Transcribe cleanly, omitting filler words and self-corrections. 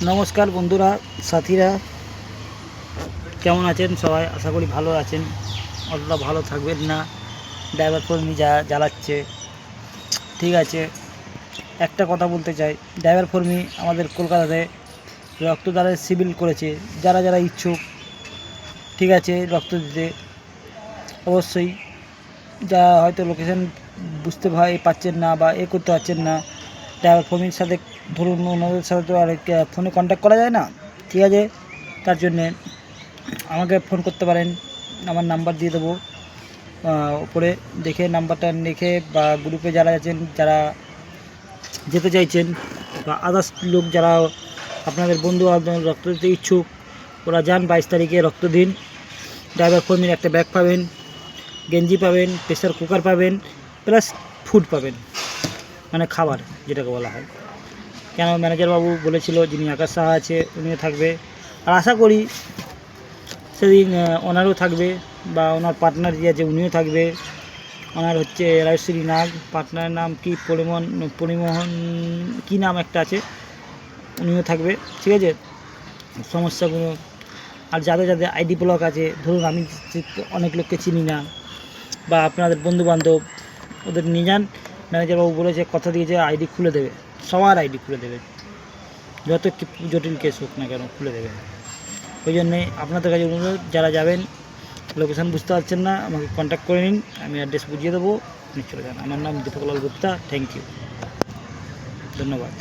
নমস্কার বন্ধুরা, সাথীরা, কেমন আছেন সবাই? আশা করি ভালো আছেন। অতটা ভালো থাকবেন না, ড্রাইভার কর্মী যা জ্বালাচ্ছে। ঠিক আছে, একটা কথা বলতে চাই, ড্রাইভার কর্মী আমাদের কলকাতাতে রক্তদানের শিবির করেছে। যারা যারা ইচ্ছুক, ঠিক আছে, রক্ত দিতে অবশ্যই, যা হয়তো লোকেশান বুঝতে পারছেন না বা করতে পারছেন না, ড্রাইভার কর্মীর সাথে ধরুন ওনাদের সাথে তো আর ফোনে কন্ট্যাক্ট করা যায় না, ঠিক আছে, তার জন্যে আমাকে ফোন করতে পারেন। আমার নাম্বার দিয়ে দেবো উপরে, দেখে নাম্বারটা লিখে, বা গ্রুপে যারা আছেন, যারা যেতে চাইছেন, বা আদার্স লোক যারা আপনাদের বন্ধু রক্ত দিতে ইচ্ছুক, ওরা যান 22 তারিখে রক্ত দিন। ড্রাইভার কর্মীর একটা ব্যাগ পাবেন, গেঞ্জি পাবেন, প্রেসার কুকার পাবেন, প্লাস ফুড পাবেন, মানে খাবার যেটাকে বলা হয়। কেন ম্যানেজারবাবু বলেছিল, যিনি আকাশ সাহা আছে উনিও থাকবে, আর আশা করি সেদিন ওনারও থাকবে, বা ওনার পার্টনার যে আছে উনিও থাকবে। ওনার হচ্ছে রাজশ্রী নাগ, পার্টনারের নাম কি পরিমোহন কী নাম একটা আছে, উনিও থাকবে, ঠিক আছে। সমস্যাগুলো, আর যাদের যাদের আইডি ব্লক আছে, ধরুন আমি অনেক লোককে চিনি না, বা আপনাদের বন্ধুবান্ধব, ওদের নিয়ে যান। ম্যানেজারবাবু বলেছে, কথা দিয়েছে, আইডি খুলে দেবে, সবার আইডি খুলে দেবে, যত জটিল কেস হোক না কেন খুলে দেবে। ওই জন্যে আপনাদের কাছে অনুরোধ, যারা যাবেন লোকেশান বুঝতে পারছেন না, আমাকে কন্ট্যাক্ট করে নিন, আমি অ্যাড্রেস বুঝিয়ে দেবো, আপনি চলে যান। আমার নাম দীপকলাল গুপ্তা। থ্যাংক ইউ, ধন্যবাদ।